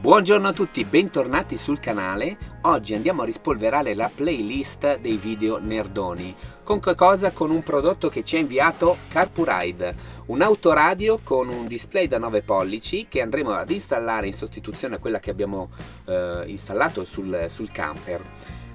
Buongiorno a tutti, bentornati sul canale. Oggi andiamo a rispolverare la playlist dei video nerdoni. Con che cosa? Con un prodotto che ci ha inviato CarPuride, un autoradio con un display da 9 pollici che andremo ad installare in sostituzione a quella che abbiamo installato sul camper.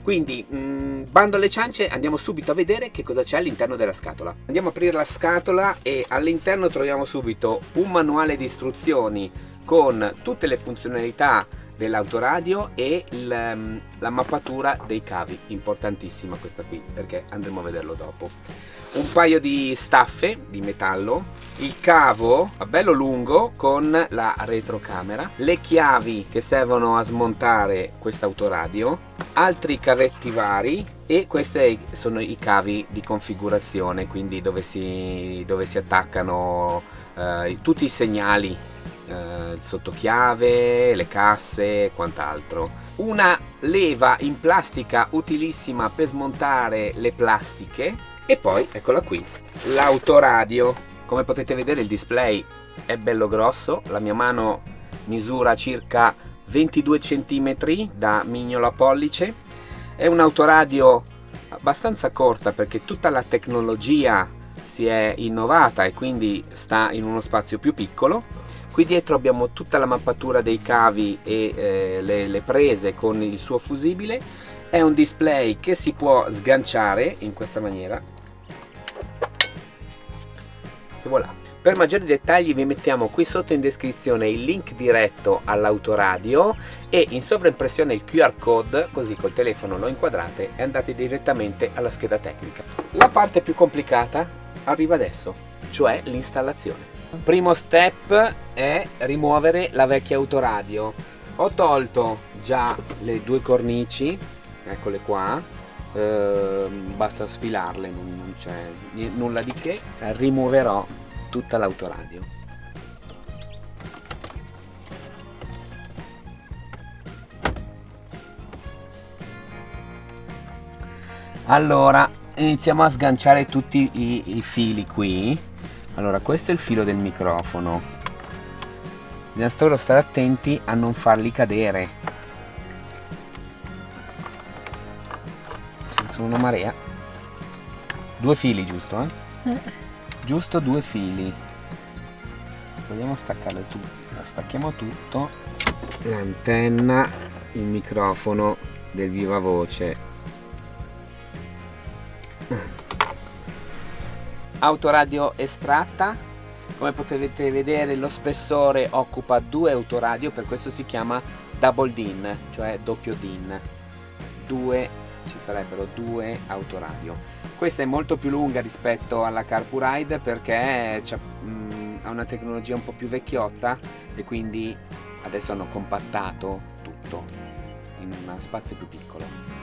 Quindi, bando alle ciance, andiamo subito a vedere che cosa c'è all'interno della scatola. Andiamo a aprire la scatola e all'interno troviamo subito un manuale di istruzioni con tutte le funzionalità dell'autoradio e la mappatura dei cavi, importantissima questa qui perché andremo a vederlo dopo. Un paio di staffe di metallo, il cavo bello lungo con la retrocamera, le chiavi che servono a smontare quest'autoradio, altri cavetti vari e questi sono i cavi di configurazione, quindi dove si attaccano tutti i segnali, il sottochiave, le casse e quant'altro. Una leva in plastica utilissima per smontare le plastiche e poi eccola qui, l'autoradio. Come potete vedere il display è bello grosso, la mia mano misura circa 22 cm da mignolo a pollice. È un autoradio abbastanza corta perché tutta la tecnologia si è innovata e quindi sta in uno spazio più piccolo. Qui dietro abbiamo tutta la mappatura dei cavi e le prese con il suo fusibile. È un display che si può sganciare in questa maniera. E voilà. Per maggiori dettagli vi mettiamo qui sotto in descrizione il link diretto all'autoradio e in sovraimpressione il QR code, così col telefono lo inquadrate e andate direttamente alla scheda tecnica. La parte più complicata arriva adesso, cioè l'installazione. Primo step è rimuovere la vecchia autoradio. Ho tolto già le due cornici, eccole qua, basta sfilarle, non c'è nulla di che. Rimuoverò tutta l'autoradio. Allora iniziamo a sganciare tutti i fili qui. Allora, questo è il filo del microfono, bisogna solo stare attenti a non farli cadere, senza una marea. Due fili, giusto? Giusto, due fili. Proviamo a staccarle tutto. Stacchiamo tutto. L'antenna, il microfono del viva voce. Autoradio estratta. Come potete vedere lo spessore occupa due autoradio, per questo si chiama double DIN, cioè doppio DIN. Ci sarebbero due autoradio. Questa è molto più lunga rispetto alla CarPuride perché ha una tecnologia un po' più vecchiotta e quindi adesso hanno compattato tutto in uno spazio più piccolo.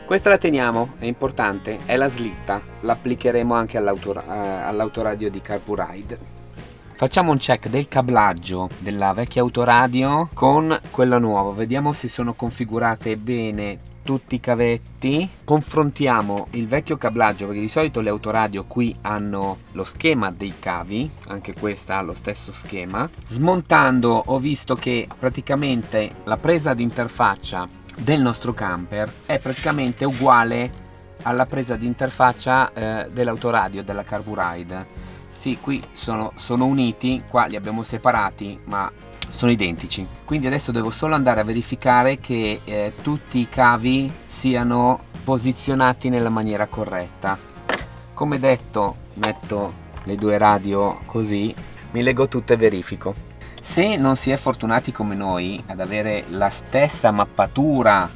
Questa la teniamo, è importante, è la slitta, l'applicheremo anche all'autoradio di CarPuride. Facciamo un check del cablaggio della vecchia autoradio con quella nuova, vediamo se sono configurate bene tutti i cavetti. Confrontiamo il vecchio cablaggio, perché di solito le autoradio qui hanno lo schema dei cavi, anche questa ha lo stesso schema. Smontando ho visto che praticamente la presa di interfaccia del nostro camper è praticamente uguale alla presa di interfaccia dell'autoradio della CarPuride. Sì, qui sono uniti, qua li abbiamo separati ma sono identici, quindi adesso devo solo andare a verificare che tutti i cavi siano posizionati nella maniera corretta. Come detto, metto le due radio così, mi leggo tutto e verifico. Se non si è fortunati come noi ad avere la stessa mappatura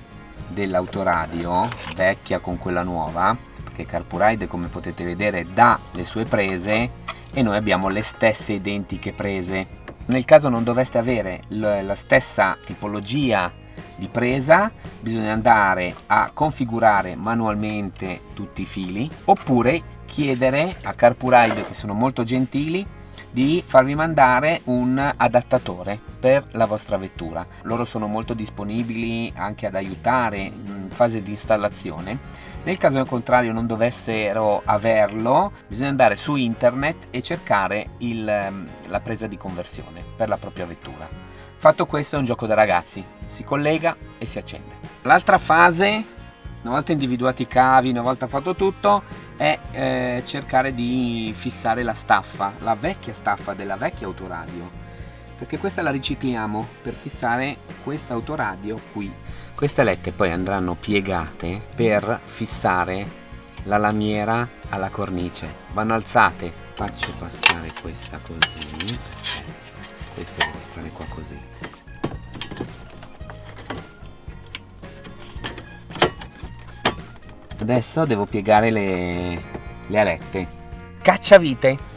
dell'autoradio vecchia con quella nuova, perché CarPuride, come potete vedere, dà le sue prese e noi abbiamo le stesse identiche prese. Nel caso non doveste avere la stessa tipologia di presa, bisogna andare a configurare manualmente tutti i fili oppure chiedere a CarPuride, che sono molto gentili, di farvi mandare un adattatore per la vostra vettura. Loro sono molto disponibili anche ad aiutare in fase di installazione. Nel caso contrario non dovessero averlo, bisogna andare su internet e cercare la presa di conversione per la propria vettura. Fatto questo è un gioco da ragazzi, si collega e si accende. L'altra fase, una volta individuati i cavi, una volta fatto tutto, è cercare di fissare la staffa, la vecchia staffa della vecchia autoradio, perché questa la ricicliamo per fissare questa autoradio qui. Queste lette poi andranno piegate per fissare la lamiera alla cornice, vanno alzate. Faccio passare questa così, questa deve stare qua così. Adesso devo piegare le alette. Cacciavite.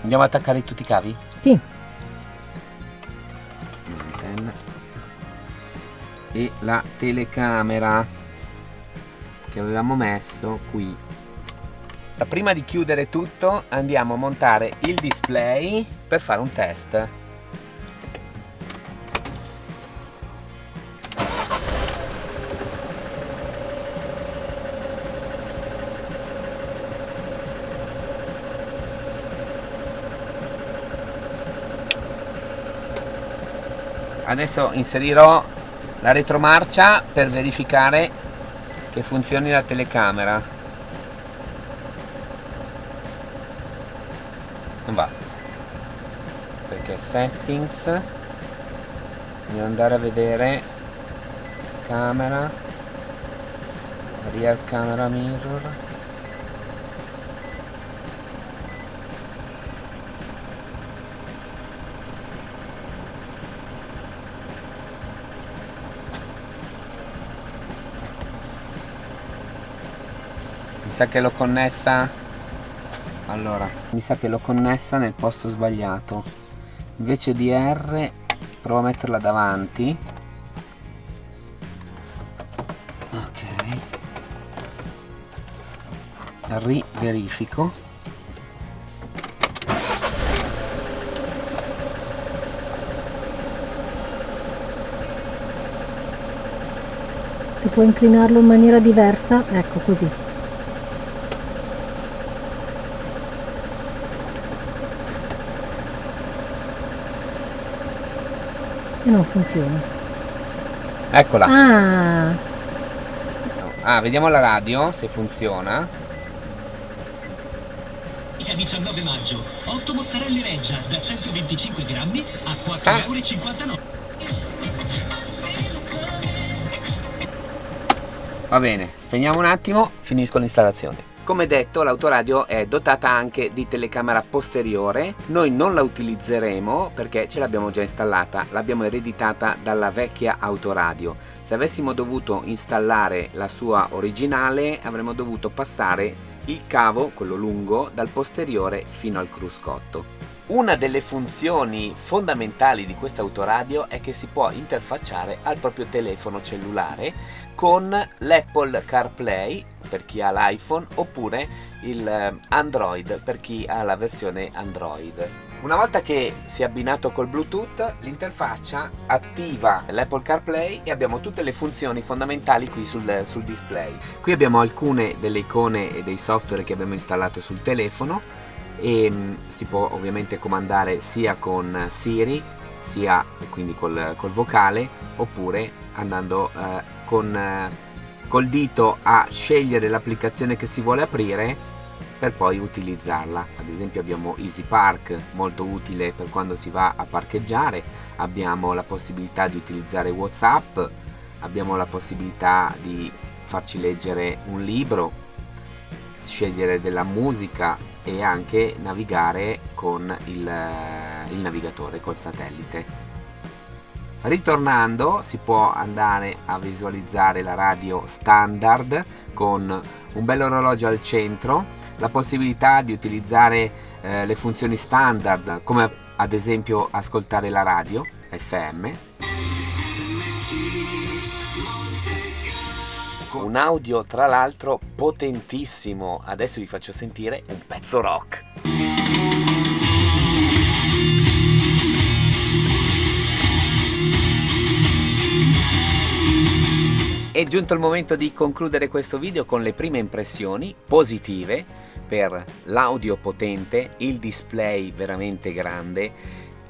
Andiamo ad attaccare tutti i cavi? Sì. L'antenna e la telecamera che avevamo messo qui. Prima di chiudere tutto andiamo a montare il display per fare un test. Adesso inserirò la retromarcia per verificare che funzioni la telecamera. Non va, perché settings, devo andare a vedere camera, rear camera mirror. Mi sa che l'ho connessa. Allora, mi sa che l'ho connessa nel posto sbagliato. Invece di R, provo a metterla davanti. Ok. Riverifico. Si può inclinarlo in maniera diversa, ecco così. E non funziona. Eccola. Ah, Vediamo la radio se funziona. Il 19 maggio, 8 mozzarelle Reggia da 125 grammi a 4,59 €. Va bene, spegniamo un attimo, finisco l'installazione. Come detto, l'autoradio è dotata anche di telecamera posteriore. Noi non la utilizzeremo perché ce l'abbiamo già installata, l'abbiamo ereditata dalla vecchia autoradio. Se avessimo dovuto installare la sua originale, avremmo dovuto passare il cavo, quello lungo, dal posteriore fino al cruscotto. Una delle funzioni fondamentali di questa autoradio è che si può interfacciare al proprio telefono cellulare con l'Apple CarPlay per chi ha l'iPhone oppure il Android per chi ha la versione Android. Una volta che si è abbinato col Bluetooth, l'interfaccia attiva l'Apple CarPlay e abbiamo tutte le funzioni fondamentali qui sul display. Qui abbiamo alcune delle icone e dei software che abbiamo installato sul telefono e si può ovviamente comandare sia con Siri sia quindi col vocale oppure andando col dito a scegliere l'applicazione che si vuole aprire per poi utilizzarla. Ad esempio abbiamo Easy Park, molto utile per quando si va a parcheggiare, abbiamo la possibilità di utilizzare WhatsApp, abbiamo la possibilità di farci leggere un libro, scegliere della musica e anche navigare con il navigatore, col satellite. Ritornando si può andare a visualizzare la radio standard con un bel orologio al centro, la possibilità di utilizzare le funzioni standard come ad esempio ascoltare la radio FM. Un audio tra l'altro potentissimo, adesso vi faccio sentire un pezzo rock. È giunto il momento di concludere questo video con le prime impressioni positive per l'audio potente, il display veramente grande,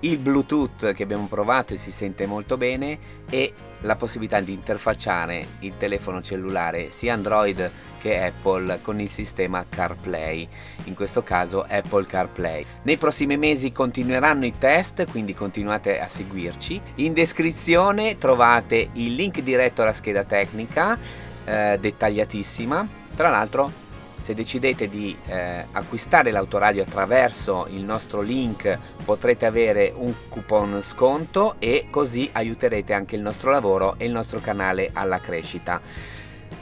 il Bluetooth che abbiamo provato e si sente molto bene e la possibilità di interfacciare il telefono cellulare sia Android che Apple con il sistema CarPlay, in questo caso Apple CarPlay. Nei prossimi mesi continueranno i test, quindi continuate a seguirci. In descrizione trovate il link diretto alla scheda tecnica dettagliatissima. Tra l'altro, se decidete di acquistare l'autoradio attraverso il nostro link potrete avere un coupon sconto e così aiuterete anche il nostro lavoro e il nostro canale alla crescita.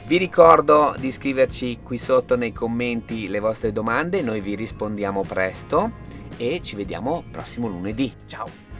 Vi ricordo di scriverci qui sotto nei commenti le vostre domande, noi vi rispondiamo presto e ci vediamo prossimo lunedì. Ciao!